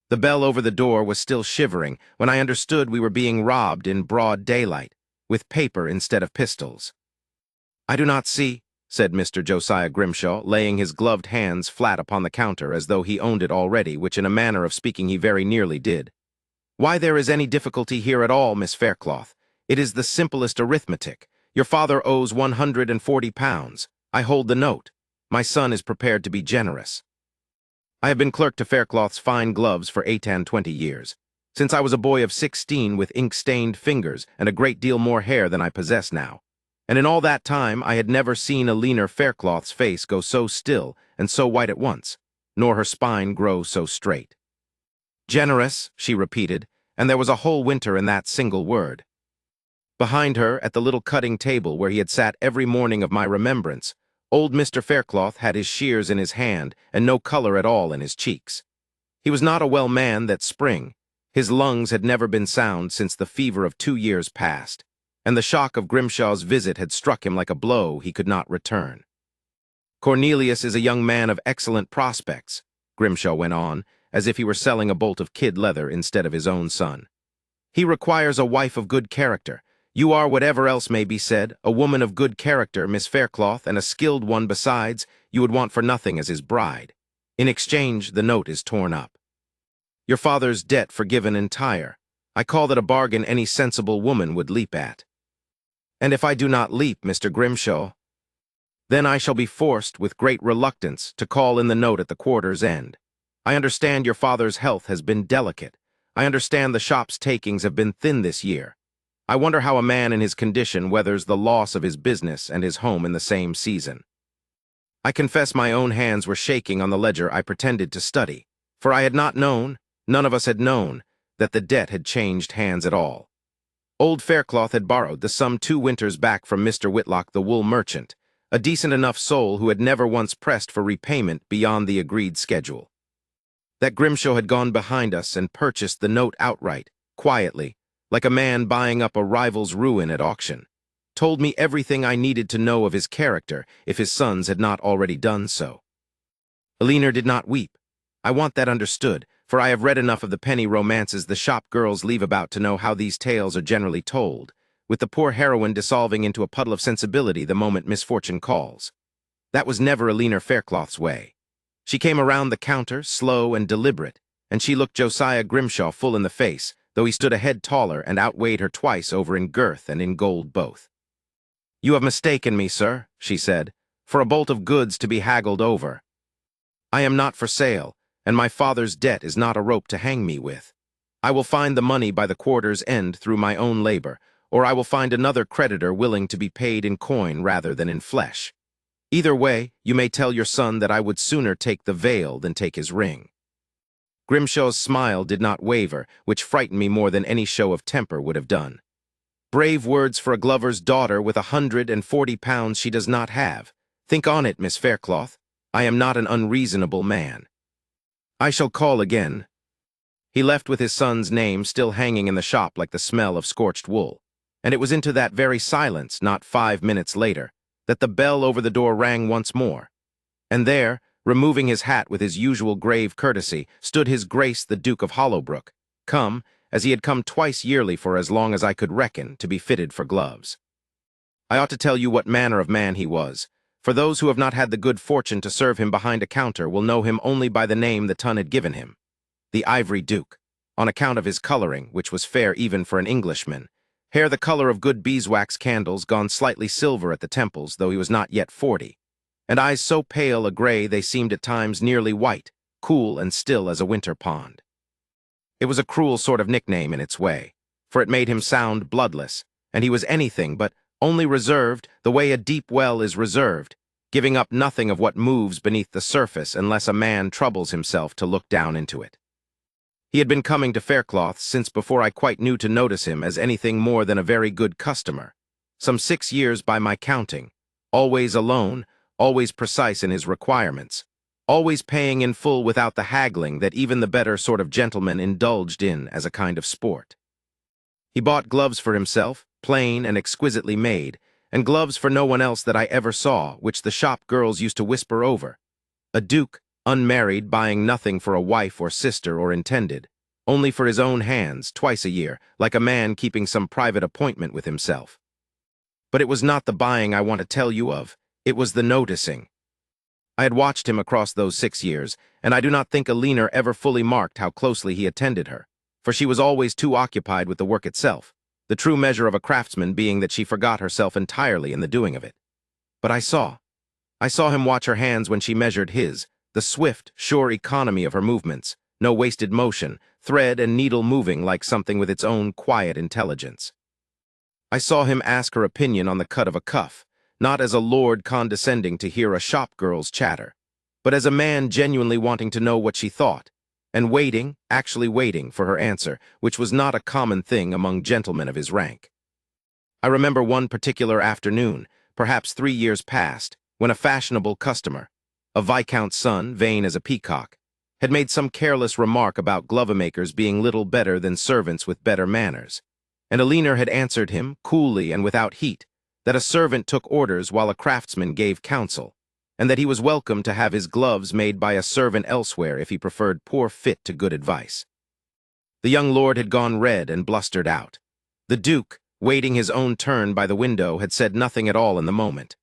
The bell over the door was still shivering when I understood we were being robbed in broad daylight, with paper instead of pistols. "I do not see," said Mr. Josiah Grimshaw, laying his gloved hands flat upon the counter as though he owned it already, which in a manner of speaking he very nearly did, "why there is any difficulty here at all, Miss Faircloth. It is the simplest arithmetic. Your father owes £140. I hold the note. My son is prepared to be generous. I have been clerk to Faircloth's fine gloves for 8 and 20 years, since I was a boy of 16 with ink-stained fingers and a great deal more hair than I possess now. And in all that time I had never seen a leaner Faircloth's face go so still and so white at once, nor her spine grow so straight. Generous, she repeated, and there was a whole winter in that single word. Behind her, at the little cutting table where he had sat every morning of my remembrance, old Mr. Faircloth had his shears in his hand and no color at all in his cheeks. He was not a well man that spring. His lungs had never been sound since the fever of 2 years past, and the shock of Grimshaw's visit had struck him like a blow he could not return. "Cornelius is a young man of excellent prospects," Grimshaw went on, as if he were selling a bolt of kid leather instead of his own son. "He requires a wife of good character. You are, whatever else may be said, a woman of good character, Miss Faircloth, and a skilled one besides. You would want for nothing as his bride. In exchange, the note is torn up. Your father's debt forgiven entire. I call that a bargain any sensible woman would leap at. And if I do not leap, Mr. Grimshaw, then I shall be forced, with great reluctance, to call in the note at the quarter's end. I understand your father's health has been delicate. I understand the shop's takings have been thin this year. I wonder how a man in his condition weathers the loss of his business and his home in the same season. I confess my own hands were shaking on the ledger I pretended to study, for I had not known, none of us had known, that the debt had changed hands at all. Old Faircloth had borrowed the sum 2 winters back from Mr. Whitlock the wool merchant, a decent enough soul who had never once pressed for repayment beyond the agreed schedule. That Grimshaw had gone behind us and purchased the note outright, quietly, like a man buying up a rival's ruin at auction, told me everything I needed to know of his character if his sons had not already done so. Elinor did not weep. I want that understood, for I have read enough of the penny romances the shop girls leave about to know how these tales are generally told, with the poor heroine dissolving into a puddle of sensibility the moment misfortune calls. That was never Elinor Faircloth's way. She came around the counter, slow and deliberate, and she looked Josiah Grimshaw full in the face, though he stood a head taller and outweighed her twice over in girth and in gold both. "You have mistaken me, sir," she said, "for a bolt of goods to be haggled over. I am not for sale, and my father's debt is not a rope to hang me with. I will find the money by the quarter's end through my own labor, or I will find another creditor willing to be paid in coin rather than in flesh. Either way, you may tell your son that I would sooner take the veil than take his ring." Grimshaw's smile did not waver, which frightened me more than any show of temper would have done. Brave words for a glover's daughter with £140 she does not have. Think on it, Miss Faircloth. I am not an unreasonable man. I shall call again. He left with his son's name still hanging in the shop like the smell of scorched wool, and it was into that very silence, not 5 minutes later, that the bell over the door rang once more, and there, removing his hat with his usual grave courtesy, stood his Grace the Duke of Hollowbrook, come, as he had come twice yearly for as long as I could reckon, to be fitted for gloves. I ought to tell you what manner of man he was, for those who have not had the good fortune to serve him behind a counter will know him only by the name the ton had given him, the Ivory Duke, on account of his coloring, which was fair even for an Englishman, hair the color of good beeswax candles gone slightly silver at the temples, though he was not yet 40, and eyes so pale a gray they seemed at times nearly white, cool and still as a winter pond. It was a cruel sort of nickname in its way, for it made him sound bloodless, and he was anything but only reserved the way a deep well is reserved, giving up nothing of what moves beneath the surface unless a man troubles himself to look down into it. He had been coming to Faircloth since before I quite knew to notice him as anything more than a very good customer, some 6 years by my counting, always alone, always precise in his requirements, always paying in full without the haggling that even the better sort of gentleman indulged in as a kind of sport. He bought gloves for himself, plain and exquisitely made, and gloves for no one else that I ever saw, which the shop girls used to whisper over. A duke, unmarried, buying nothing for a wife or sister or intended, only for his own hands twice a year, like a man keeping some private appointment with himself. But it was not the buying I want to tell you of, it was the noticing. I had watched him across those 6 years, and I do not think Alina ever fully marked how closely he attended her, for she was always too occupied with the work itself, the true measure of a craftsman being that she forgot herself entirely in the doing of it. But I saw him watch her hands when she measured his, the swift, sure economy of her movements, no wasted motion, thread and needle moving like something with its own quiet intelligence. I saw him ask her opinion on the cut of a cuff, not as a lord condescending to hear a shop girl's chatter, but as a man genuinely wanting to know what she thought, and waiting, actually waiting for her answer, which was not a common thing among gentlemen of his rank. I remember one particular afternoon, perhaps 3 years past, when a fashionable customer, a viscount's son, vain as a peacock, had made some careless remark about glove-makers being little better than servants with better manners, and Alina had answered him, coolly and without heat, that a servant took orders while a craftsman gave counsel, and that he was welcome to have his gloves made by a servant elsewhere if he preferred poor fit to good advice. The young lord had gone red and blustered out. The Duke, waiting his own turn by the window, had said nothing at all in the moment.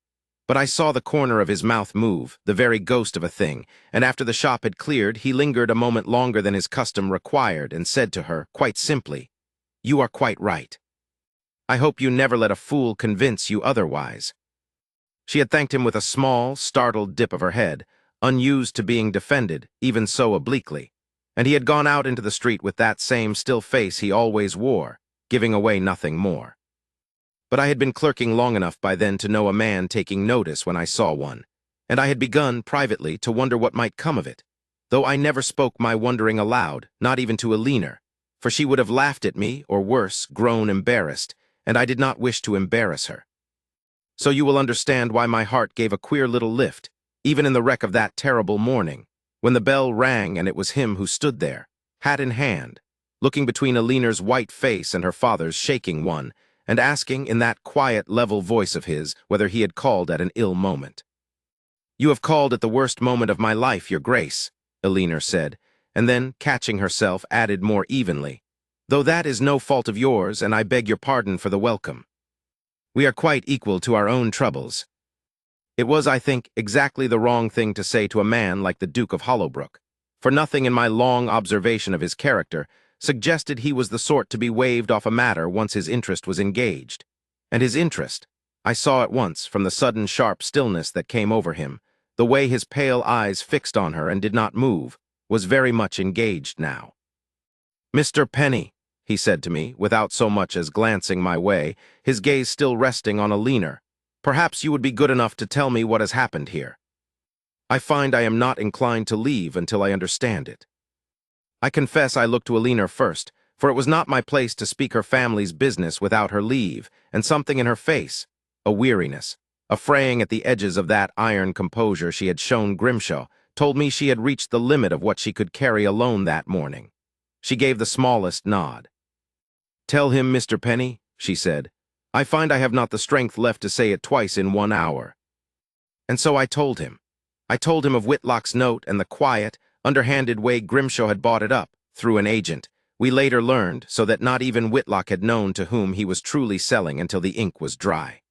But I saw the corner of his mouth move, the very ghost of a thing, and after the shop had cleared, he lingered a moment longer than his custom required and said to her, quite simply, "You are quite right. I hope you never let a fool convince you otherwise." She had thanked him with a small, startled dip of her head, unused to being defended, even so obliquely, and he had gone out into the street with that same still face he always wore, giving away nothing more. But I had been clerking long enough by then to know a man taking notice when I saw one, and I had begun, privately, to wonder what might come of it, though I never spoke my wondering aloud, not even to Alina, for she would have laughed at me, or worse, grown embarrassed, and I did not wish to embarrass her. So you will understand why my heart gave a queer little lift, even in the wreck of that terrible morning, when the bell rang and it was him who stood there, hat in hand, looking between Alina's white face and her father's shaking one, and asking in that quiet, level voice of his whether he had called at an ill moment. "You have called at the worst moment of my life, your grace," Alina said, and then, catching herself, added more evenly, "Though that is no fault of yours, and I beg your pardon for the welcome. We are quite equal to our own troubles." It was, I think, exactly the wrong thing to say to a man like the Duke of Hollowbrook, for nothing in my long observation of his character suggested he was the sort to be waved off a matter once his interest was engaged. And his interest, I saw at once from the sudden sharp stillness that came over him, the way his pale eyes fixed on her and did not move, was very much engaged now. "Mr. Penny," he said to me, without so much as glancing my way, his gaze still resting on Alina, "perhaps you would be good enough to tell me what has happened here. I find I am not inclined to leave until I understand it." I confess I looked to Alina first, for it was not my place to speak her family's business without her leave, and something in her face, a weariness, a fraying at the edges of that iron composure she had shown Grimshaw, told me she had reached the limit of what she could carry alone that morning. She gave the smallest nod. "Tell him, Mr. Penny," she said, "I find I have not the strength left to say it twice in 1 hour." And so I told him. I told him of Whitlock's note and the quiet, underhanded way Grimshaw had bought it up, through an agent. We later learned, so that not even Whitlock had known to whom he was truly selling until the ink was dry.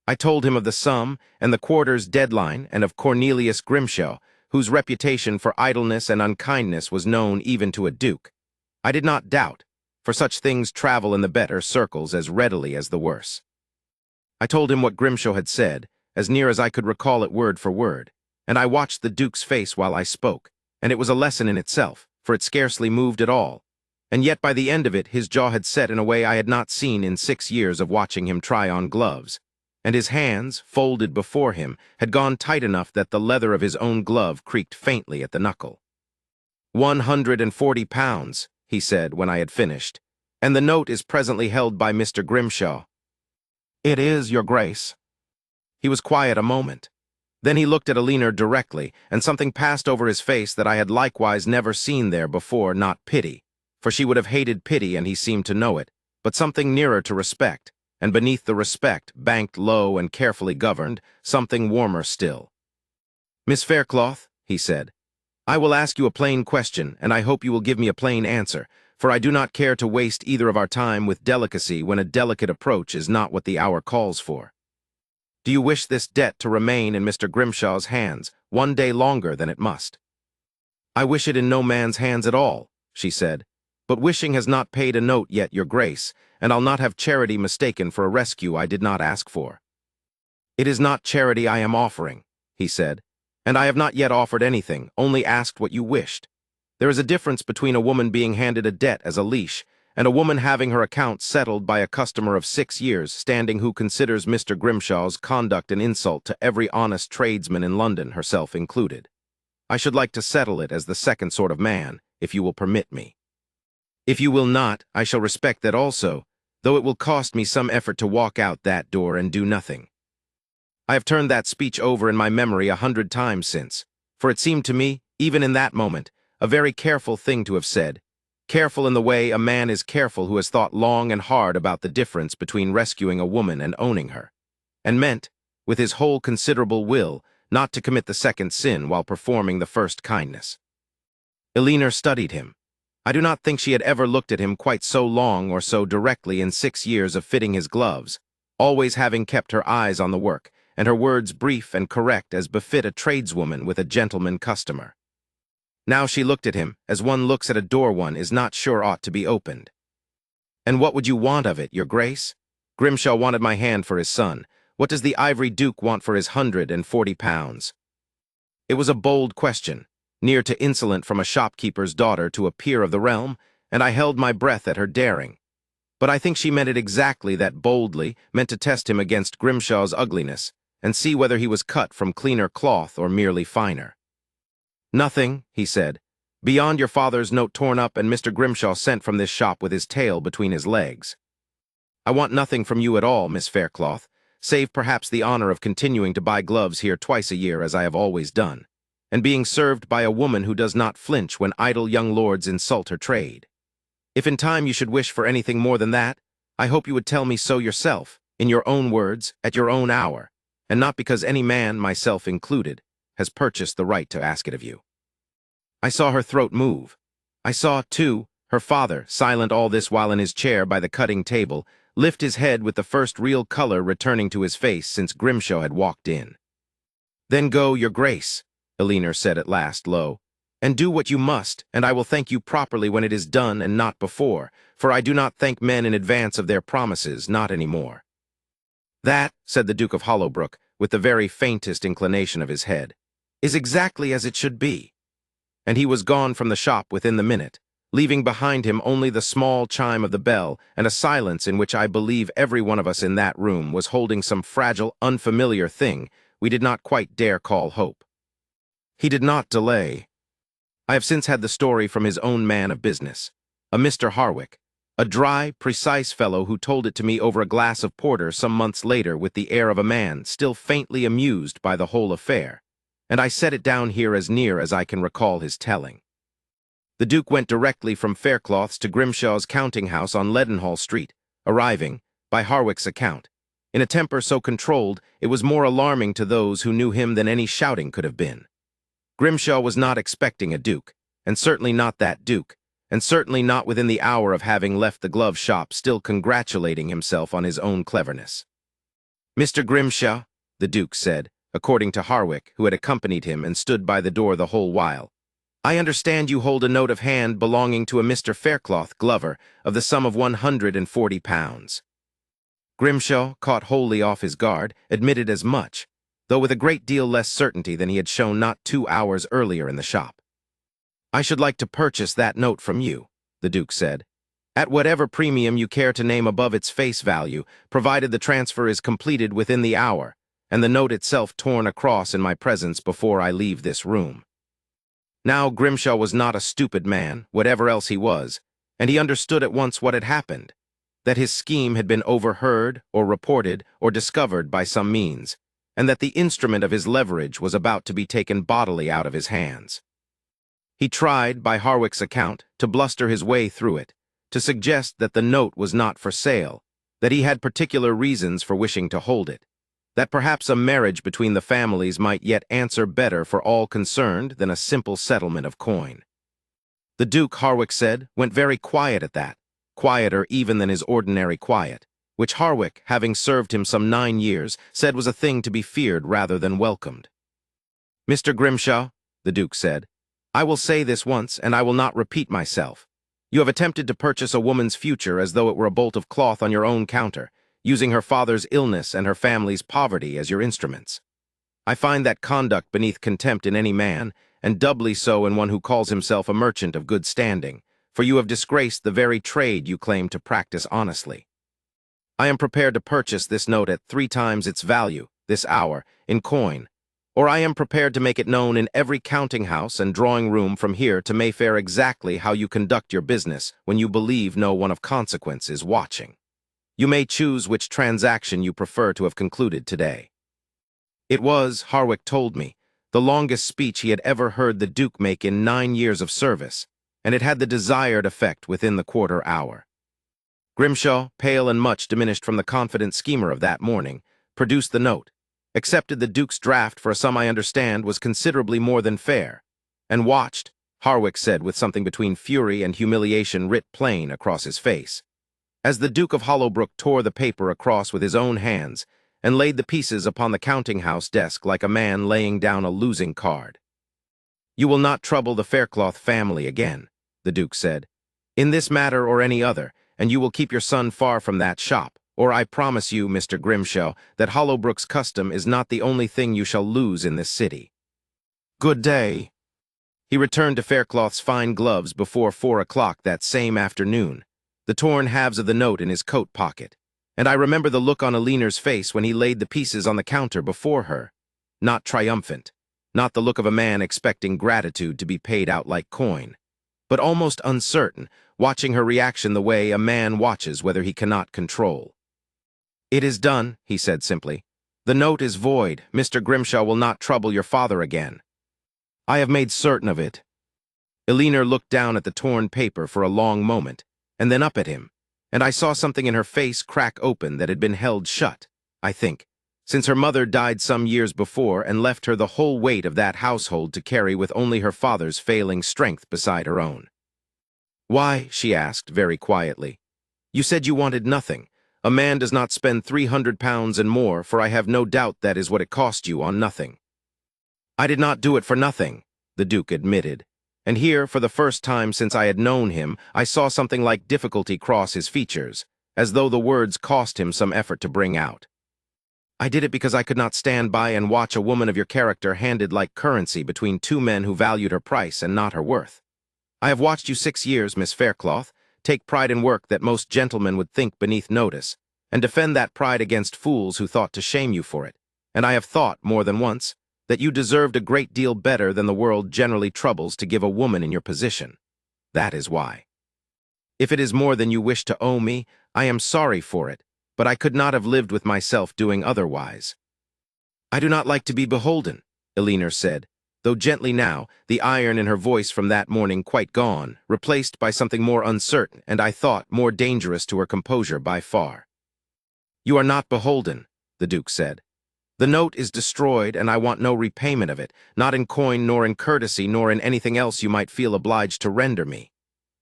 I told him of the sum and the quarter's deadline, and of Cornelius Grimshaw, whose reputation for idleness and unkindness was known even to a duke. I did not doubt, for such things travel in the better circles as readily as the worse. I told him what Grimshaw had said, as near as I could recall it word for word, and I watched the Duke's face while I spoke, and it was a lesson in itself, for it scarcely moved at all, and yet by the end of it his jaw had set in a way I had not seen in 6 years of watching him try on gloves, and his hands, folded before him, had gone tight enough that the leather of his own glove creaked faintly at the knuckle. £140, he said when I had finished, and the note is presently held by Mr. Grimshaw. "It is, your grace." He was quiet a moment. Then he looked at Alina directly, and something passed over his face that I had likewise never seen there before, not pity, for she would have hated pity and he seemed to know it, but something nearer to respect, and beneath the respect, banked low and carefully governed, something warmer still. "Miss Faircloth," he said, I will ask you a plain question, and I hope you will give me a plain answer, for I do not care to waste either of our time with delicacy when a delicate approach is not what the hour calls for. Do you wish this debt to remain in Mr. Grimshaw's hands one day longer than it must? I wish it in no man's hands at all, she said, but wishing has not paid a note yet, your grace, and I'll not have charity mistaken for a rescue I did not ask for. It is not charity I am offering, he said, and I have not yet offered anything, only asked what you wished. There is a difference between a woman being handed a debt as a leash and a woman having her account settled by a customer of 6 years standing who considers Mr. Grimshaw's conduct an insult to every honest tradesman in London, herself included. I should like to settle it as the second sort of man, if you will permit me. If you will not, I shall respect that also, though it will cost me some effort to walk out that door and do nothing. I have turned that speech over in my memory 100 times since, for it seemed to me, even in that moment, a very careful thing to have said, careful in the way a man is careful who has thought long and hard about the difference between rescuing a woman and owning her, and meant, with his whole considerable will, not to commit the second sin while performing the first kindness. Elinor studied him. I do not think she had ever looked at him quite so long or so directly in 6 years of fitting his gloves, always having kept her eyes on the work, and her words brief and correct as befit a tradeswoman with a gentleman customer. Now she looked at him, as one looks at a door one is not sure ought to be opened. And what would you want of it, your grace? Grimshaw wanted my hand for his son. What does the Ivory Duke want for his £140? It was a bold question, near to insolent from a shopkeeper's daughter to a peer of the realm, and I held my breath at her daring. But I think she meant it exactly that boldly, meant to test him against Grimshaw's ugliness, and see whether he was cut from cleaner cloth or merely finer. Nothing, he said, beyond your father's note torn up and Mr. Grimshaw sent from this shop with his tail between his legs. I want nothing from you at all, Miss Faircloth, save perhaps the honor of continuing to buy gloves here twice a year as I have always done, and being served by a woman who does not flinch when idle young lords insult her trade. If in time you should wish for anything more than that, I hope you would tell me so yourself, in your own words, at your own hour, and not because any man, myself included, has purchased the right to ask it of you. I saw her throat move. I saw, too, her father, silent all this while in his chair by the cutting table, lift his head with the first real color returning to his face since Grimshaw had walked in. Then go, your grace, Elinor said at last, low, and do what you must, and I will thank you properly when it is done and not before, for I do not thank men in advance of their promises, not any more. That, said the Duke of Hollowbrook, with the very faintest inclination of his head, is exactly as it should be. And he was gone from the shop within the minute, leaving behind him only the small chime of the bell and a silence in which I believe every one of us in that room was holding some fragile, unfamiliar thing we did not quite dare call hope. He did not delay. I have since had the story from his own man of business, a Mr. Harwick, a dry, precise fellow who told it to me over a glass of porter some months later with the air of a man still faintly amused by the whole affair, and I set it down here as near as I can recall his telling. The Duke went directly from Faircloth's to Grimshaw's counting-house on Leadenhall Street, arriving, by Harwick's account, in a temper so controlled it was more alarming to those who knew him than any shouting could have been. Grimshaw was not expecting a duke, and certainly not that duke, and certainly not within the hour of having left the glove shop still congratulating himself on his own cleverness. Mr. Grimshaw, the Duke said, according to Harwick, who had accompanied him and stood by the door the whole while, I understand you hold a note of hand belonging to a Mr. Faircloth, Glover, of the sum of £140. Grimshaw, caught wholly off his guard, admitted as much, though with a great deal less certainty than he had shown not 2 hours earlier in the shop. I should like to purchase that note from you, the Duke said, at whatever premium you care to name above its face value, provided the transfer is completed within the hour, and the note itself torn across in my presence before I leave this room. Now Grimshaw was not a stupid man, whatever else he was, and he understood at once what had happened, that his scheme had been overheard or reported or discovered by some means, and that the instrument of his leverage was about to be taken bodily out of his hands. He tried, by Harwick's account, to bluster his way through it, to suggest that the note was not for sale, that he had particular reasons for wishing to hold it, that perhaps a marriage between the families might yet answer better for all concerned than a simple settlement of coin. The Duke, Harwick said, went very quiet at that, quieter even than his ordinary quiet, which Harwick, having served him some 9 years, said was a thing to be feared rather than welcomed. "Mr. Grimshaw," the Duke said, "I will say this once, and I will not repeat myself. You have attempted to purchase a woman's future as though it were a bolt of cloth on your own counter, using her father's illness and her family's poverty as your instruments. I find that conduct beneath contempt in any man, and doubly so in one who calls himself a merchant of good standing, for you have disgraced the very trade you claim to practice honestly. I am prepared to purchase this note at 3 times its value, this hour, in coin, or I am prepared to make it known in every counting-house and drawing-room from here to Mayfair exactly how you conduct your business when you believe no one of consequence is watching. You may choose which transaction you prefer to have concluded today." It was, Harwick told me, the longest speech he had ever heard the Duke make in 9 years of service, and it had the desired effect within the quarter hour. Grimshaw, pale and much diminished from the confident schemer of that morning, produced the note, accepted the Duke's draft for a sum I understand was considerably more than fair, and watched, Harwick said with something between fury and humiliation writ plain across his face, as the Duke of Hollowbrook tore the paper across with his own hands and laid the pieces upon the counting-house desk like a man laying down a losing card. "You will not trouble the Faircloth family again," the Duke said, "in this matter or any other, and you will keep your son far from that shop, or I promise you, Mr. Grimshaw, that Hollowbrook's custom is not the only thing you shall lose in this city. Good day." He returned to Faircloth's fine gloves before 4 o'clock that same afternoon, the torn halves of the note in his coat pocket, and I remember the look on Eleanor's face when he laid the pieces on the counter before her. Not triumphant, not the look of a man expecting gratitude to be paid out like coin, but almost uncertain, watching her reaction the way a man watches whether he cannot control. "It is done," he said simply. "The note is void. Mr. Grimshaw will not trouble your father again." "I have made certain of it." Eleanor looked down at the torn paper for a long moment, and then up at him, and I saw something in her face crack open that had been held shut, I think, since her mother died some years before and left her the whole weight of that household to carry with only her father's failing strength beside her own. "Why?" she asked very quietly. "You said you wanted nothing. A man does not spend £300 and more, for I have no doubt that is what it cost you on nothing." "I did not do it for nothing," the Duke admitted, and here, for the first time since I had known him, I saw something like difficulty cross his features, as though the words cost him some effort to bring out. "I did it because I could not stand by and watch a woman of your character handed like currency between 2 men who valued her price and not her worth. I have watched you 6 years, Miss Faircloth, take pride in work that most gentlemen would think beneath notice, and defend that pride against fools who thought to shame you for it, and I have thought, more than once, that you deserved a great deal better than the world generally troubles to give a woman in your position. That is why. If it is more than you wish to owe me, I am sorry for it, but I could not have lived with myself doing otherwise." "I do not like to be beholden," Eleanor said, though gently now, the iron in her voice from that morning quite gone, replaced by something more uncertain and, I thought, more dangerous to her composure by far. "You are not beholden," the Duke said. "The note is destroyed, and I want no repayment of it, not in coin nor in courtesy nor in anything else you might feel obliged to render me.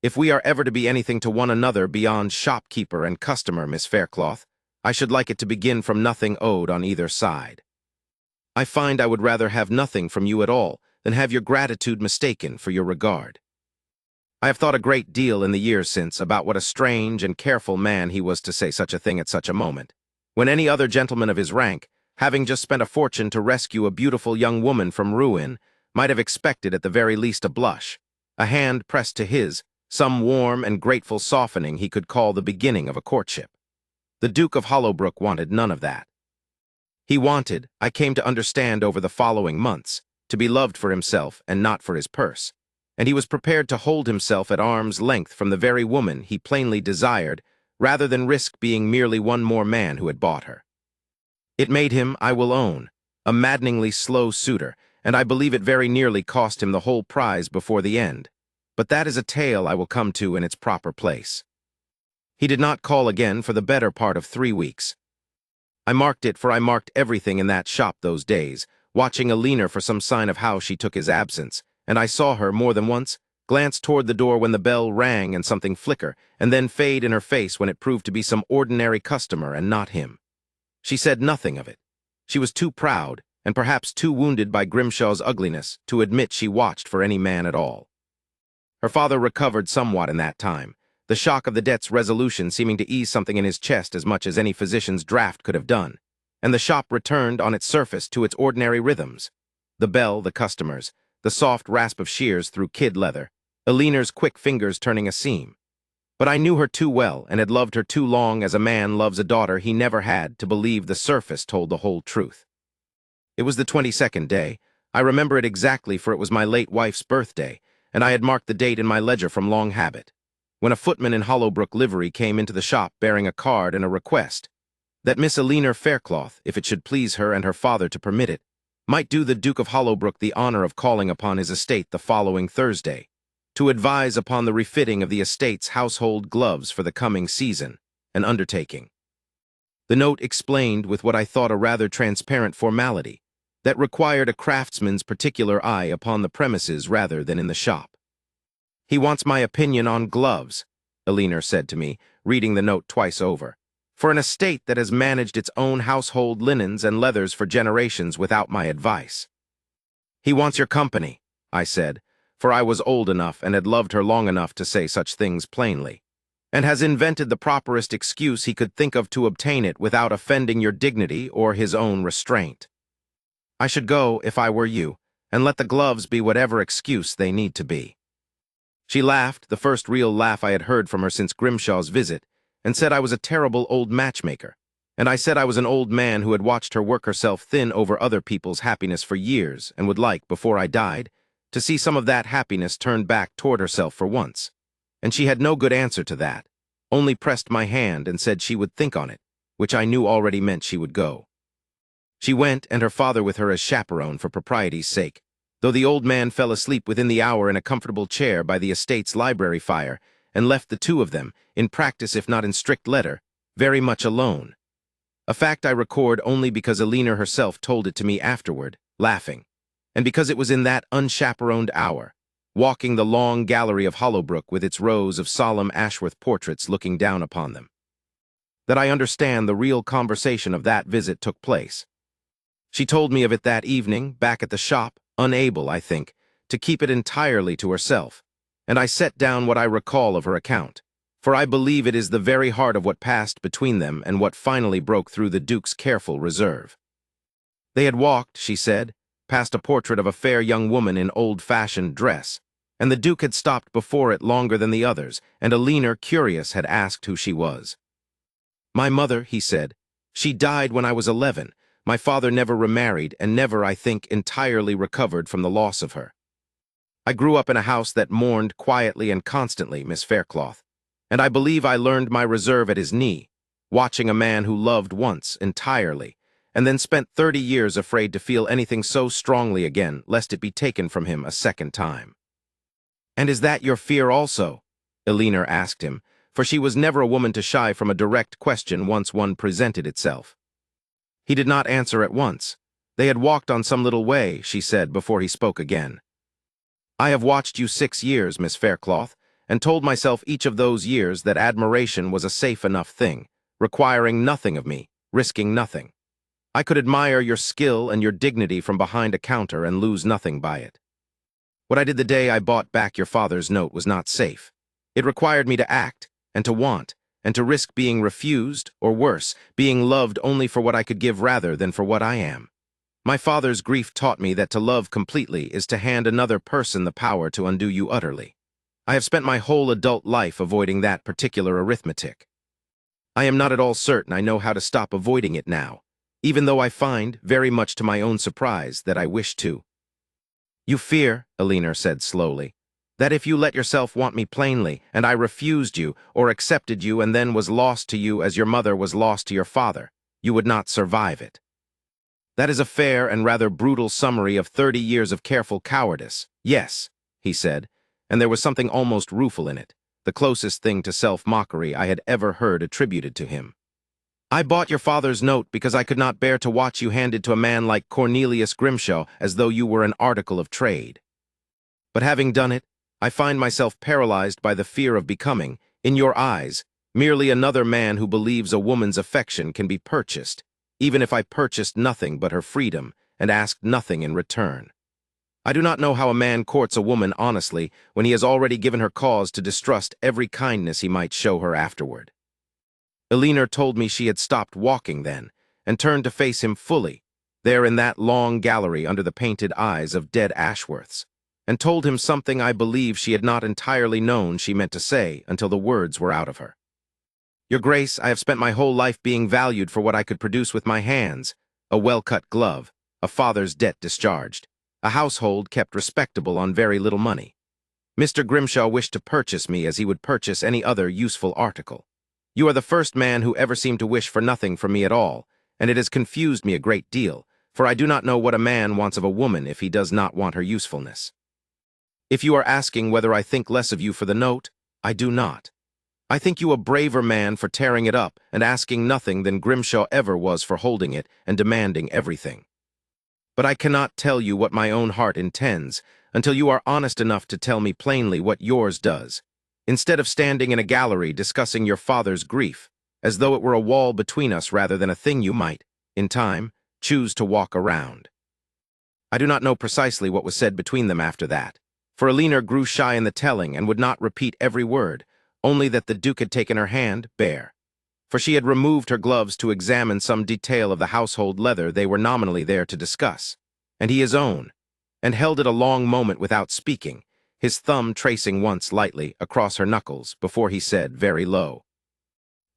If we are ever to be anything to one another beyond shopkeeper and customer, Miss Faircloth, I should like it to begin from nothing owed on either side. I find I would rather have nothing from you at all than have your gratitude mistaken for your regard. I have thought a great deal in the years since about what a strange and careful man he was to say such a thing at such a moment, when any other gentleman of his rank, having just spent a fortune to rescue a beautiful young woman from ruin, might have expected at the very least a blush, a hand pressed to his, some warm and grateful softening he could call the beginning of a courtship. The Duke of Hollowbrook wanted none of that. He wanted, I came to understand over the following months, to be loved for himself and not for his purse, and he was prepared to hold himself at arm's length from the very woman he plainly desired, rather than risk being merely one more man who had bought her. It made him, I will own, a maddeningly slow suitor, and I believe it very nearly cost him the whole prize before the end, but that is a tale I will come to in its proper place. He did not call again for the better part of 3 weeks. I marked it, for I marked everything in that shop those days, watching Alina for some sign of how she took his absence, and I saw her, more than once, glance toward the door when the bell rang and something flicker, and then fade in her face when it proved to be some ordinary customer and not him. She said nothing of it. She was too proud, and perhaps too wounded by Grimshaw's ugliness, to admit she watched for any man at all. Her father recovered somewhat in that time, the shock of the debt's resolution seeming to ease something in his chest as much as any physician's draft could have done, and the shop returned on its surface to its ordinary rhythms. The bell, the customers, the soft rasp of shears through kid leather, Alina's quick fingers turning a seam. But I knew her too well and had loved her too long as a man loves a daughter he never had to believe the surface told the whole truth. It was the 22nd day. I remember it exactly, for it was my late wife's birthday, and I had marked the date in my ledger from long habit, when a footman in Hollowbrook livery came into the shop bearing a card and a request that Miss Alina Faircloth, if it should please her and her father to permit it, might do the Duke of Hollowbrook the honor of calling upon his estate the following Thursday, to advise upon the refitting of the estate's household gloves for the coming season, an undertaking. The note explained with what I thought a rather transparent formality that required a craftsman's particular eye upon the premises rather than in the shop. "He wants my opinion on gloves," Alina said to me, reading the note twice over, "for an estate that has managed its own household linens and leathers for generations without my advice." "He wants your company," I said, for I was old enough and had loved her long enough to say such things plainly, "and has invented the properest excuse he could think of to obtain it without offending your dignity or his own restraint. I should go, if I were you, and let the gloves be whatever excuse they need to be." She laughed, the first real laugh I had heard from her since Grimshaw's visit, and said I was a terrible old matchmaker, and I said I was an old man who had watched her work herself thin over other people's happiness for years and would like, before I died, to see some of that happiness turned back toward herself for once. And she had no good answer to that, only pressed my hand and said she would think on it, which I knew already meant she would go. She went, and her father with her as chaperone for propriety's sake, though the old man fell asleep within the hour in a comfortable chair by the estate's library fire, and left the two of them, in practice if not in strict letter, very much alone. A fact I record only because Alina herself told it to me afterward, laughing, and because it was in that unchaperoned hour, walking the long gallery of Hollowbrook with its rows of solemn Ashworth portraits looking down upon them, that I understand the real conversation of that visit took place. She told me of it that evening, back at the shop, unable, I think, to keep it entirely to herself, and I set down what I recall of her account, for I believe it is the very heart of what passed between them and what finally broke through the Duke's careful reserve. They had walked, she said, past a portrait of a fair young woman in old-fashioned dress, and the Duke had stopped before it longer than the others, and Alina, curious, had asked who she was. "My mother," he said. "She died when I was 11. My father never remarried, and never, I think, entirely recovered from the loss of her. I grew up in a house that mourned quietly and constantly, Miss Faircloth, and I believe I learned my reserve at his knee, watching a man who loved once entirely, and then spent 30 years afraid to feel anything so strongly again, lest it be taken from him a second time." "And is that your fear also?" Alina asked him, for she was never a woman to shy from a direct question once one presented itself. He did not answer at once. They had walked on some little way, she said, before he spoke again. "I have watched you 6 years, Miss Faircloth, and told myself each of those years that admiration was a safe enough thing, requiring nothing of me, risking nothing. I could admire your skill and your dignity from behind a counter and lose nothing by it. What I did the day I bought back your father's note was not safe. It required me to act, and to want, and to risk being refused, or worse, being loved only for what I could give rather than for what I am. My father's grief taught me that to love completely is to hand another person the power to undo you utterly. I have spent my whole adult life avoiding that particular arithmetic. I am not at all certain I know how to stop avoiding it now, even though I find, very much to my own surprise, that I wish to." "You fear," Alina said slowly, "that if you let yourself want me plainly, and I refused you, or accepted you and then was lost to you as your mother was lost to your father, you would not survive it. That is a fair and rather brutal summary of 30 years of careful cowardice. Yes," he said, and there was something almost rueful in it, the closest thing to self-mockery I had ever heard attributed to him. I bought your father's note because I could not bear to watch you handed to a man like Cornelius Grimshaw as though you were an article of trade. But having done it, I find myself paralyzed by the fear of becoming, in your eyes, merely another man who believes a woman's affection can be purchased, even if I purchased nothing but her freedom and asked nothing in return. I do not know how a man courts a woman honestly when he has already given her cause to distrust every kindness he might show her afterward. Elinor told me she had stopped walking then, and turned to face him fully, there in that long gallery under the painted eyes of dead Ashworths, and told him something I believe she had not entirely known she meant to say until the words were out of her. Your Grace, I have spent my whole life being valued for what I could produce with my hands, a well-cut glove, a father's debt discharged, a household kept respectable on very little money. Mr. Grimshaw wished to purchase me as he would purchase any other useful article. You are the first man who ever seemed to wish for nothing from me at all, and it has confused me a great deal, for I do not know what a man wants of a woman if he does not want her usefulness. If you are asking whether I think less of you for the note, I do not. I think you a braver man for tearing it up and asking nothing than Grimshaw ever was for holding it and demanding everything. But I cannot tell you what my own heart intends until you are honest enough to tell me plainly what yours does, instead of standing in a gallery discussing your father's grief, as though it were a wall between us rather than a thing you might, in time, choose to walk around. I do not know precisely what was said between them after that, for Elinor grew shy in the telling and would not repeat every word, only that the Duke had taken her hand bare, for she had removed her gloves to examine some detail of the household leather they were nominally there to discuss, and he his own, and held it a long moment without speaking, his thumb tracing once lightly across her knuckles before he said very low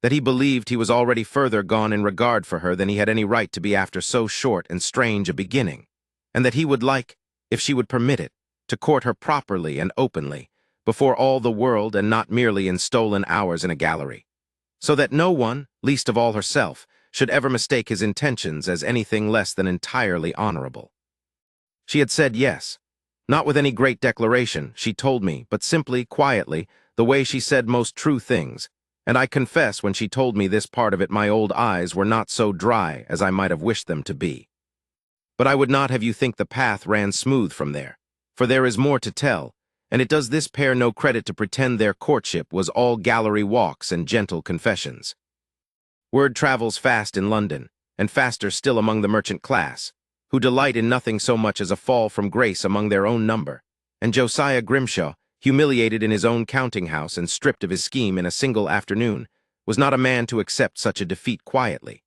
that he believed he was already further gone in regard for her than he had any right to be after so short and strange a beginning, and that he would like, if she would permit it, to court her properly and openly, before all the world and not merely in stolen hours in a gallery, so that no one, least of all herself, should ever mistake his intentions as anything less than entirely honorable. She had said yes. Not with any great declaration, she told me, but simply, quietly, the way she said most true things, and I confess when she told me this part of it my old eyes were not so dry as I might have wished them to be. But I would not have you think the path ran smooth from there, for there is more to tell, and it does this pair no credit to pretend their courtship was all gallery walks and gentle confessions. Word travels fast in London, and faster still among the merchant class, who delight in nothing so much as a fall from grace among their own number, and Josiah Grimshaw, humiliated in his own counting-house and stripped of his scheme in a single afternoon, was not a man to accept such a defeat quietly.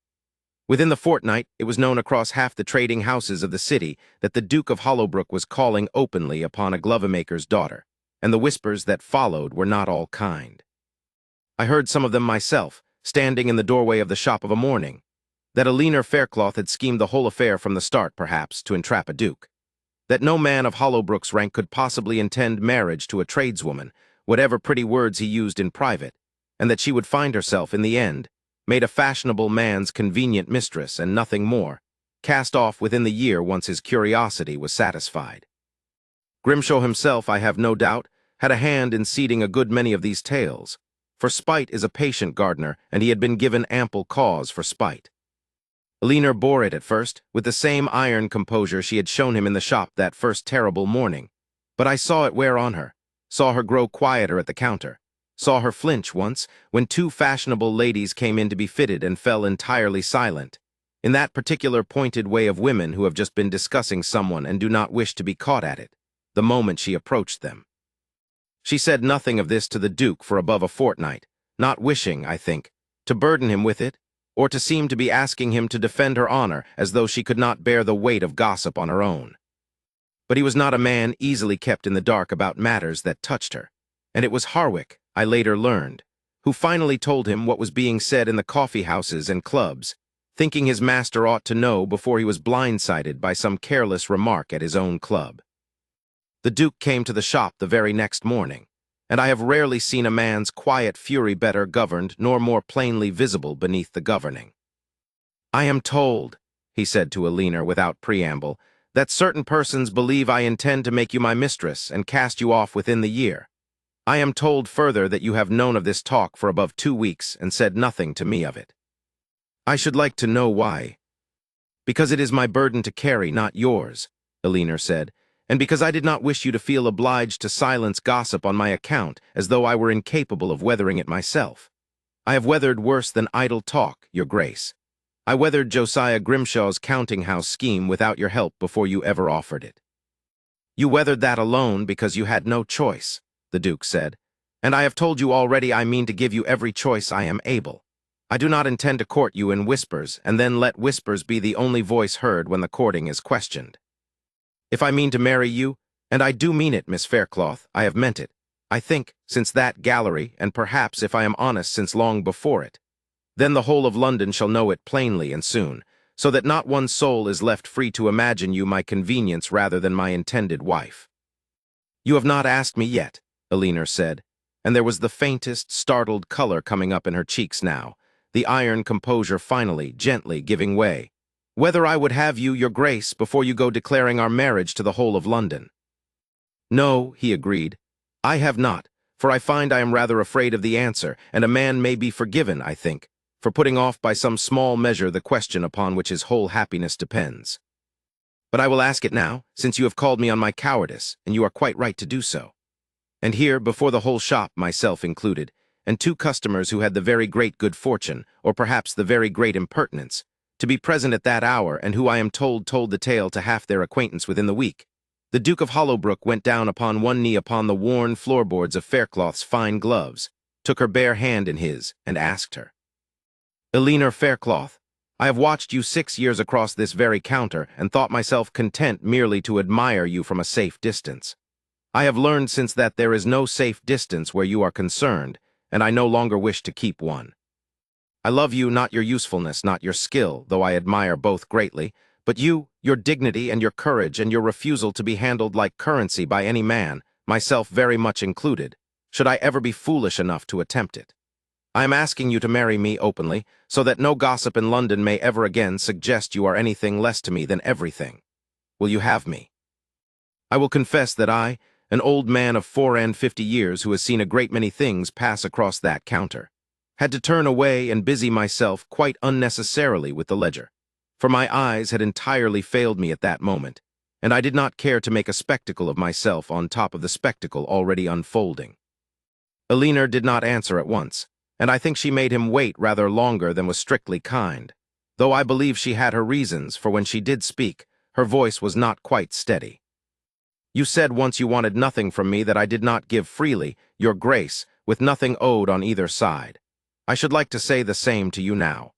Within the fortnight, it was known across half the trading houses of the city that the Duke of Hollowbrook was calling openly upon a glove-maker's daughter, and the whispers that followed were not all kind. I heard some of them myself, standing in the doorway of the shop of a morning, that Elinor Faircloth had schemed the whole affair from the start, perhaps, to entrap a duke, that no man of Hollowbrook's rank could possibly intend marriage to a tradeswoman, whatever pretty words he used in private, and that she would find herself, in the end, made a fashionable man's convenient mistress and nothing more, cast off within the year once his curiosity was satisfied. Grimshaw himself, I have no doubt, had a hand in seeding a good many of these tales, for spite is a patient gardener, and he had been given ample cause for spite. Elinor bore it at first, with the same iron composure she had shown him in the shop that first terrible morning, but I saw it wear on her, saw her grow quieter at the counter, saw her flinch once when two fashionable ladies came in to be fitted and fell entirely silent, in that particular pointed way of women who have just been discussing someone and do not wish to be caught at it, the moment she approached them. She said nothing of this to the Duke for above a fortnight, not wishing, I think, to burden him with it, or to seem to be asking him to defend her honor as though she could not bear the weight of gossip on her own. But he was not a man easily kept in the dark about matters that touched her, and it was Harwick, I later learned, who finally told him what was being said in the coffee-houses and clubs, thinking his master ought to know before he was blindsided by some careless remark at his own club. The Duke came to the shop the very next morning, and I have rarely seen a man's quiet fury better governed nor more plainly visible beneath the governing. "I am told," he said to Elinor without preamble, "that certain persons believe I intend to make you my mistress and cast you off within the year. I am told further that you have known of this talk for above 2 weeks and said nothing to me of it." I should like to know why. Because it is my burden to carry, not yours, Elinor said, and because I did not wish you to feel obliged to silence gossip on my account, as though I were incapable of weathering it myself. I have weathered worse than idle talk, your grace. I weathered Josiah Grimshaw's counting-house scheme without your help before you ever offered it. You weathered that alone because you had no choice, the Duke said, and I have told you already I mean to give you every choice I am able. I do not intend to court you in whispers and then let whispers be the only voice heard when the courting is questioned. If I mean to marry you, and I do mean it, Miss Faircloth, I have meant it, I think, since that gallery, and perhaps, if I am honest, since long before it. Then the whole of London shall know it plainly and soon, so that not one soul is left free to imagine you my convenience rather than my intended wife. You have not asked me yet, Elinor said, and there was the faintest, startled color coming up in her cheeks now, the iron composure finally, gently giving way. Whether I would have you, your grace, before you go declaring our marriage to the whole of London. No, he agreed. I have not, for I find I am rather afraid of the answer, and a man may be forgiven, I think, for putting off by some small measure the question upon which his whole happiness depends. But I will ask it now, since you have called me on my cowardice, and you are quite right to do so. And here, before the whole shop, myself included, and 2 customers who had the very great good fortune, or perhaps the very great impertinence, to be present at that hour, and who I am told the tale to half their acquaintance within the week, the Duke of Hollowbrook went down upon one knee upon the worn floorboards of Faircloth's fine gloves, took her bare hand in his, and asked her, Elinor Faircloth, I have watched you 6 years across this very counter, and thought myself content merely to admire you from a safe distance. I have learned since that there is no safe distance where you are concerned, and I no longer wish to keep one. I love you, not your usefulness, not your skill, though I admire both greatly, but you, your dignity and your courage and your refusal to be handled like currency by any man, myself very much included, should I ever be foolish enough to attempt it. I am asking you to marry me openly, so that no gossip in London may ever again suggest you are anything less to me than everything. Will you have me? I will confess that I, an old man of 54 years who has seen a great many things pass across that counter, had to turn away and busy myself quite unnecessarily with the ledger, for my eyes had entirely failed me at that moment, and I did not care to make a spectacle of myself on top of the spectacle already unfolding. Elinor did not answer at once, and I think she made him wait rather longer than was strictly kind, though I believe she had her reasons, for when she did speak, her voice was not quite steady. You said once you wanted nothing from me that I did not give freely, your grace, with nothing owed on either side. I should like to say the same to you now.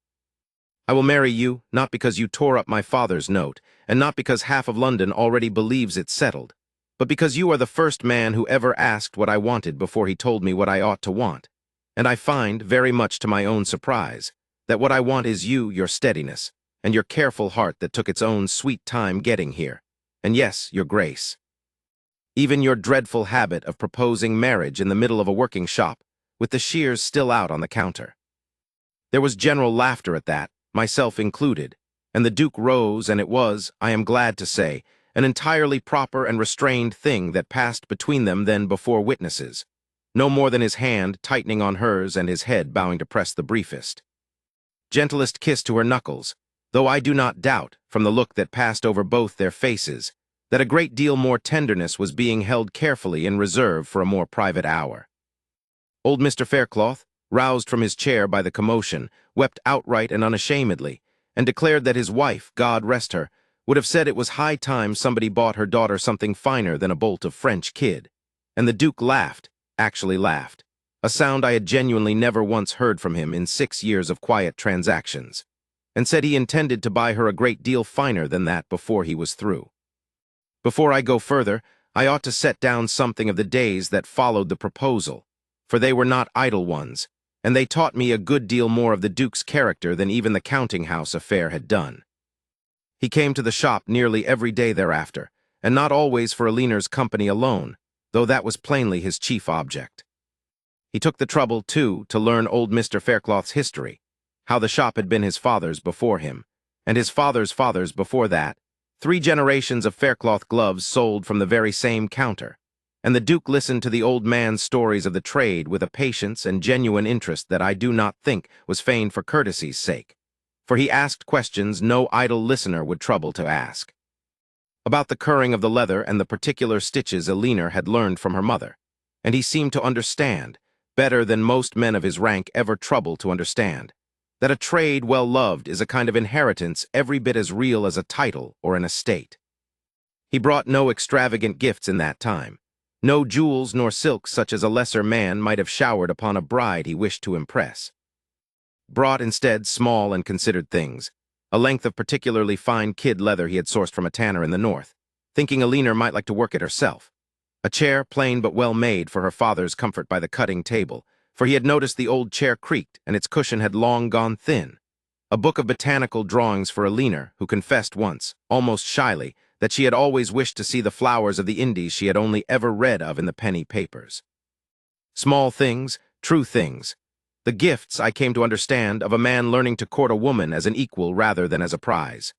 I will marry you, not because you tore up my father's note, and not because half of London already believes it settled, but because you are the first man who ever asked what I wanted before he told me what I ought to want. And I find, very much to my own surprise, that what I want is you, your steadiness, and your careful heart that took its own sweet time getting here, and yes, your grace. Even your dreadful habit of proposing marriage in the middle of a working shop, with the shears still out on the counter. There was general laughter at that, myself included, and the Duke rose, and it was, I am glad to say, an entirely proper and restrained thing that passed between them then before witnesses, no more than his hand tightening on hers and his head bowing to press the briefest, gentlest kiss to her knuckles, though I do not doubt, from the look that passed over both their faces, that a great deal more tenderness was being held carefully in reserve for a more private hour. Old Mr. Faircloth, roused from his chair by the commotion, wept outright and unashamedly, and declared that his wife, God rest her, would have said it was high time somebody bought her daughter something finer than a bolt of French kid. And the Duke laughed, actually laughed, a sound I had genuinely never once heard from him in 6 years of quiet transactions, and said he intended to buy her a great deal finer than that before he was through. Before I go further, I ought to set down something of the days that followed the proposal, for they were not idle ones, and they taught me a good deal more of the Duke's character than even the counting-house affair had done. He came to the shop nearly every day thereafter, and not always for Elinor's company alone, though that was plainly his chief object. He took the trouble, too, to learn old Mr. Faircloth's history, how the shop had been his father's before him, and his father's fathers before that, 3 generations of Faircloth gloves sold from the very same counter, and the Duke listened to the old man's stories of the trade with a patience and genuine interest that I do not think was feigned for courtesy's sake, for he asked questions no idle listener would trouble to ask. About the curring of the leather and the particular stitches Alina had learned from her mother, and he seemed to understand, better than most men of his rank ever trouble to understand, that a trade well loved is a kind of inheritance every bit as real as a title or an estate. He brought no extravagant gifts in that time, no jewels nor silks such as a lesser man might have showered upon a bride he wished to impress. Brought instead small and considered things, a length of particularly fine kid leather he had sourced from a tanner in the north, thinking Alina might like to work it herself. A chair, plain but well made for her father's comfort by the cutting table, for he had noticed the old chair creaked and its cushion had long gone thin. A book of botanical drawings for Alina, who confessed once, almost shyly, that she had always wished to see the flowers of the Indies she had only ever read of in the penny papers. Small things, true things. The gifts, I came to understand, of a man learning to court a woman as an equal rather than as a prize.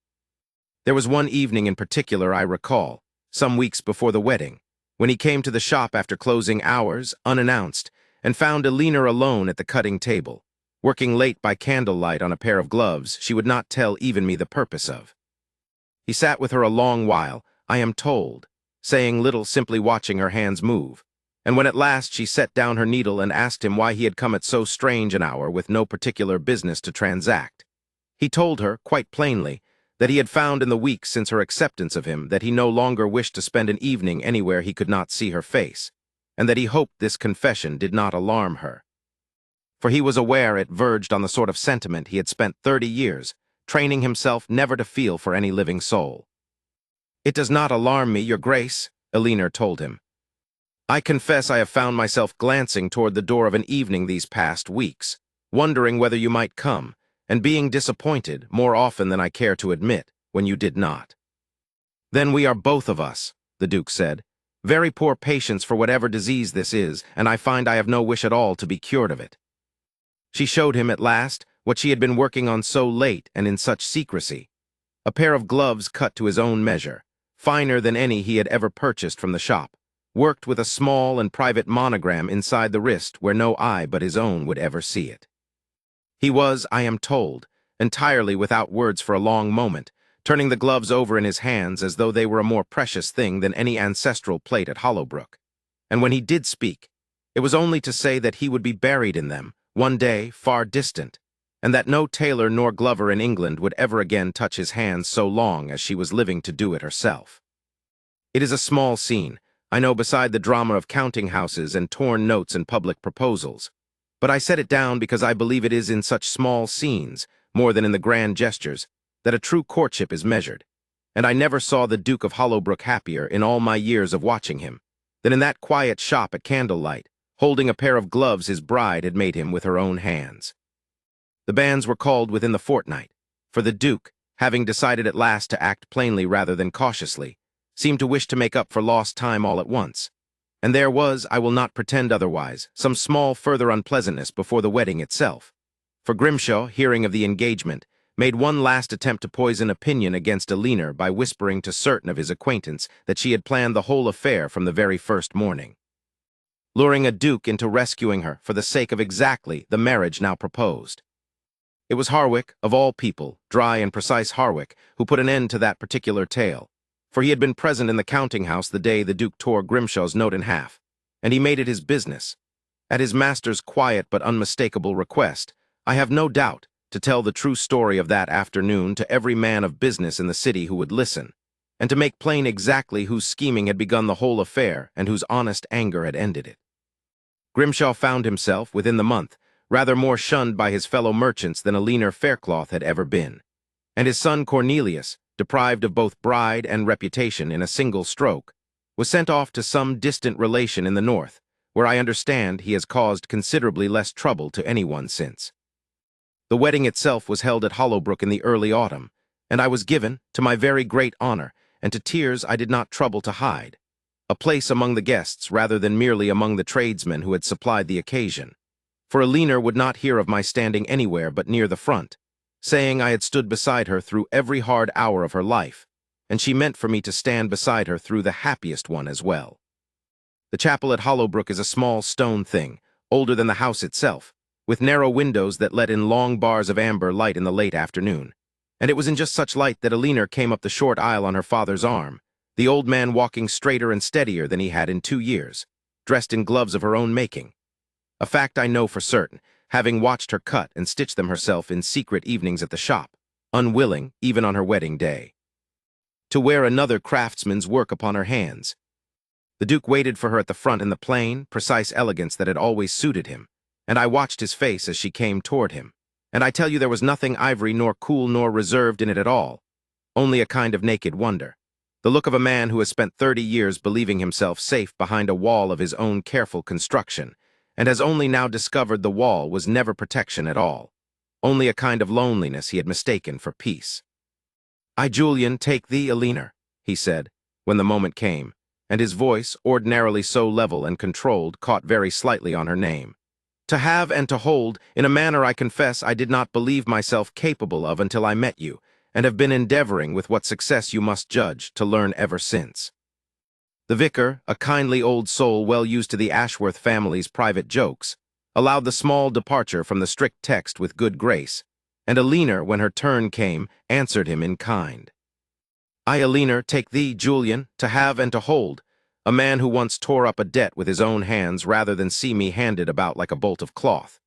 There was one evening in particular I recall, some weeks before the wedding, when he came to the shop after closing hours, unannounced, and found Alina alone at the cutting table, working late by candlelight on a pair of gloves she would not tell even me the purpose of. He sat with her a long while, I am told, saying little, simply watching her hands move, and when at last she set down her needle and asked him why he had come at so strange an hour with no particular business to transact, he told her, quite plainly, that he had found in the weeks since her acceptance of him that he no longer wished to spend an evening anywhere he could not see her face, and that he hoped this confession did not alarm her. For he was aware it verged on the sort of sentiment he had spent 30 years, training himself never to feel for any living soul. "It does not alarm me, your grace," Alina told him. "I confess I have found myself glancing toward the door of an evening these past weeks, wondering whether you might come, and being disappointed, more often than I care to admit, when you did not." "Then we are both of us," the Duke said. "Very poor patients for whatever disease this is, and I find I have no wish at all to be cured of it." She showed him at last what she had been working on so late and in such secrecy, a pair of gloves cut to his own measure, finer than any he had ever purchased from the shop, worked with a small and private monogram inside the wrist where no eye but his own would ever see it. He was, I am told, entirely without words for a long moment, turning the gloves over in his hands as though they were a more precious thing than any ancestral plate at Hollowbrook. And when he did speak, it was only to say that he would be buried in them, one day far distant, and that no tailor nor glover in England would ever again touch his hands so long as she was living to do it herself. It is a small scene, I know, beside the drama of counting houses and torn notes and public proposals, but I set it down because I believe it is in such small scenes, more than in the grand gestures, that a true courtship is measured, and I never saw the Duke of Hollowbrook happier in all my years of watching him than in that quiet shop at candlelight, holding a pair of gloves his bride had made him with her own hands. The banns were called within the fortnight, for the Duke, having decided at last to act plainly rather than cautiously, seemed to wish to make up for lost time all at once. And there was, I will not pretend otherwise, some small further unpleasantness before the wedding itself. For Grimshaw, hearing of the engagement, made one last attempt to poison opinion against Alina by whispering to certain of his acquaintance that she had planned the whole affair from the very first morning, luring a duke into rescuing her for the sake of exactly the marriage now proposed. It was Harwick, of all people, dry and precise Harwick, who put an end to that particular tale, for he had been present in the counting-house the day the Duke tore Grimshaw's note in half, and he made it his business, at his master's quiet but unmistakable request, I have no doubt, to tell the true story of that afternoon to every man of business in the city who would listen, and to make plain exactly whose scheming had begun the whole affair and whose honest anger had ended it. Grimshaw found himself, within the month, rather more shunned by his fellow merchants than Alina Faircloth had ever been, and his son Cornelius, deprived of both bride and reputation in a single stroke, was sent off to some distant relation in the north, where I understand he has caused considerably less trouble to anyone since. The wedding itself was held at Hollowbrook in the early autumn, and I was given, to my very great honor, and to tears I did not trouble to hide, a place among the guests rather than merely among the tradesmen who had supplied the occasion, for Alina would not hear of my standing anywhere but near the front, saying I had stood beside her through every hard hour of her life, and she meant for me to stand beside her through the happiest one as well. The chapel at Hollowbrook is a small stone thing, older than the house itself, with narrow windows that let in long bars of amber light in the late afternoon. And it was in just such light that Alina came up the short aisle on her father's arm, the old man walking straighter and steadier than he had in 2 years, dressed in gloves of her own making. A fact I know for certain, having watched her cut and stitch them herself in secret evenings at the shop, unwilling, even on her wedding day, to wear another craftsman's work upon her hands. The Duke waited for her at the front in the plain, precise elegance that had always suited him, and I watched his face as she came toward him. And I tell you there was nothing ivory nor cool nor reserved in it at all, only a kind of naked wonder, the look of a man who has spent 30 years believing himself safe behind a wall of his own careful construction, and has only now discovered the wall was never protection at all, only a kind of loneliness he had mistaken for peace. "I, Julian, take thee, Alina," he said, when the moment came, and his voice, ordinarily so level and controlled, caught very slightly on her name. "To have and to hold, in a manner I confess I did not believe myself capable of until I met you, and have been endeavoring, with what success you must judge, to learn ever since." The vicar, a kindly old soul well used to the Ashworth family's private jokes, allowed the small departure from the strict text with good grace, and Alina, when her turn came, answered him in kind. "I, Alina, take thee, Julian, to have and to hold, a man who once tore up a debt with his own hands rather than see me handed about like a bolt of cloth,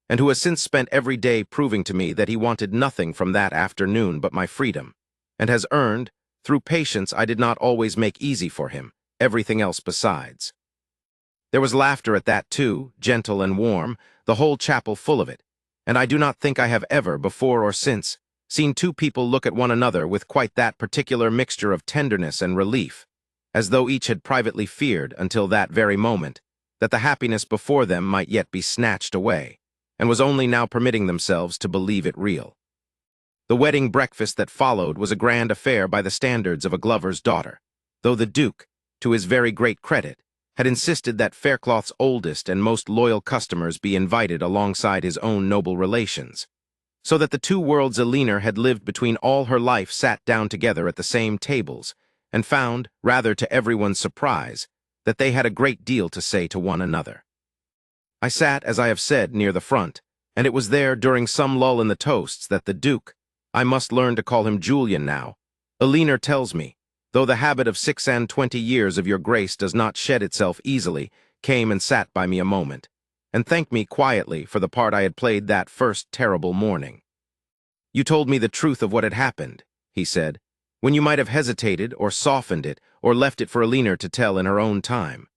and who has since spent every day proving to me that he wanted nothing from that afternoon but my freedom, and has earned, through patience I did not always make easy for him, everything else besides." There was laughter at that too, gentle and warm, the whole chapel full of it, and I do not think I have ever, before or since, seen two people look at one another with quite that particular mixture of tenderness and relief, as though each had privately feared, until that very moment, that the happiness before them might yet be snatched away, and was only now permitting themselves to believe it real. The wedding breakfast that followed was a grand affair by the standards of a glover's daughter, though the Duke, to his very great credit, had insisted that Faircloth's oldest and most loyal customers be invited alongside his own noble relations, so that the two worlds Alina had lived between all her life sat down together at the same tables, and found, rather to everyone's surprise, that they had a great deal to say to one another. I sat, as I have said, near the front, and it was there, during some lull in the toasts, that the Duke, I must learn to call him Julian now, Alina tells me, though the habit of 26 years of your grace does not shed itself easily, came and sat by me a moment, and thanked me quietly for the part I had played that first terrible morning. "You told me the truth of what had happened," he said, "when you might have hesitated, or softened it, or left it for Alina to tell in her own time.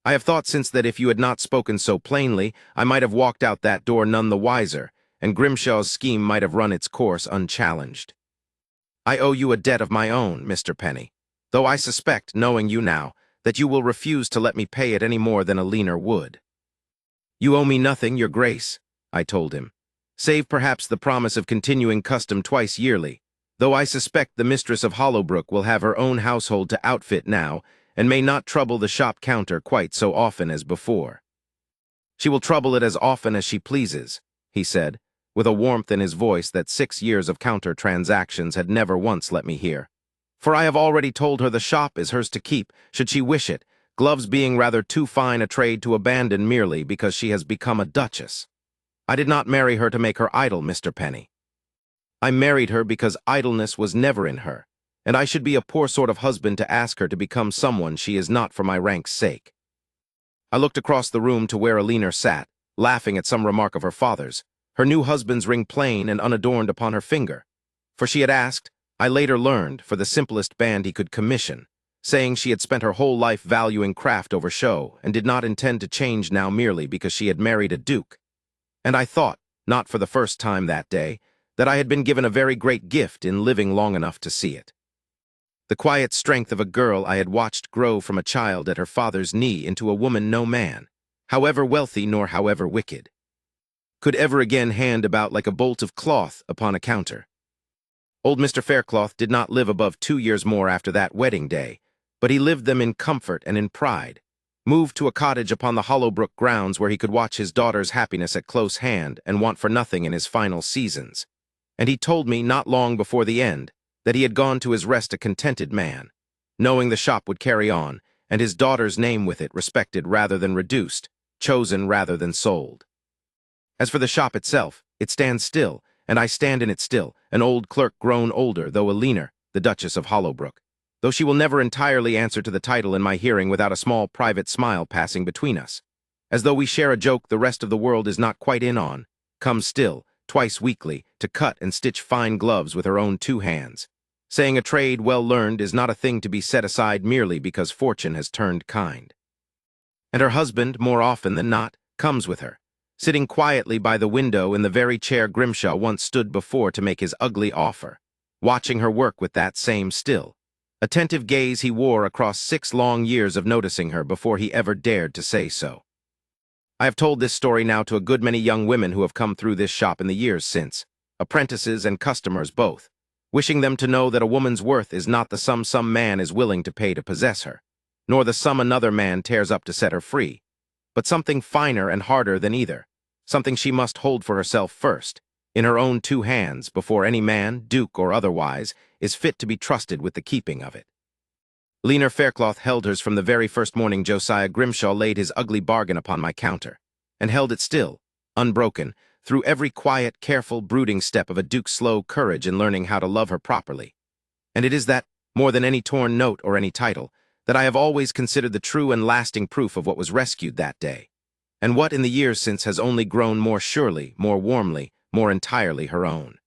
I have thought since that if you had not spoken so plainly, I might have walked out that door none the wiser, and Grimshaw's scheme might have run its course unchallenged. I owe you a debt of my own, Mr. Penny, though I suspect, knowing you now, that you will refuse to let me pay it any more than Alina would." "You owe me nothing, your grace," I told him, "save perhaps the promise of continuing custom twice yearly, though I suspect the mistress of Hollowbrook will have her own household to outfit now, and may not trouble the shop counter quite so often as before." "She will trouble it as often as she pleases," he said, with a warmth in his voice that 6 years of counter transactions had never once let me hear. "For I have already told her the shop is hers to keep, should she wish it, gloves being rather too fine a trade to abandon merely because she has become a duchess. I did not marry her to make her idle, Mr. Penny. I married her because idleness was never in her, and I should be a poor sort of husband to ask her to become someone she is not for my rank's sake." I looked across the room to where Alina sat, laughing at some remark of her father's, her new husband's ring plain and unadorned upon her finger, for she had asked, I later learned, for the simplest band he could commission, saying she had spent her whole life valuing craft over show and did not intend to change now merely because she had married a duke. And I thought, not for the first time that day, that I had been given a very great gift in living long enough to see it. The quiet strength of a girl I had watched grow from a child at her father's knee into a woman no man, however wealthy nor however wicked, could ever again hand about like a bolt of cloth upon a counter. Old Mr. Faircloth did not live above 2 years more after that wedding day, but he lived them in comfort and in pride, moved to a cottage upon the Hollowbrook grounds where he could watch his daughter's happiness at close hand and want for nothing in his final seasons. And he told me not long before the end that he had gone to his rest a contented man, knowing the shop would carry on, and his daughter's name with it respected rather than reduced, chosen rather than sold. As for the shop itself, it stands still, and I stand in it still, an old clerk grown older, though a leaner, the Duchess of Hollowbrook. Though she will never entirely answer to the title in my hearing without a small private smile passing between us. As though we share a joke the rest of the world is not quite in on, comes still, twice weekly, to cut and stitch fine gloves with her own 2 hands, saying a trade well learned is not a thing to be set aside merely because fortune has turned kind. And her husband, more often than not, comes with her, sitting quietly by the window in the very chair Grimshaw once stood before to make his ugly offer, watching her work with that same still, attentive gaze he wore across 6 long years of noticing her before he ever dared to say so. I have told this story now to a good many young women who have come through this shop in the years since, apprentices and customers both, wishing them to know that a woman's worth is not the sum some man is willing to pay to possess her, nor the sum another man tears up to set her free, but something finer and harder than either, something she must hold for herself first, in her own 2 hands, before any man, duke or otherwise, is fit to be trusted with the keeping of it. Lena Faircloth held hers from the very first morning Josiah Grimshaw laid his ugly bargain upon my counter, and held it still, unbroken, through every quiet, careful, brooding step of a duke's slow courage in learning how to love her properly. And it is that, more than any torn note or any title, that I have always considered the true and lasting proof of what was rescued that day, and what in the years since has only grown more surely, more warmly, more entirely her own.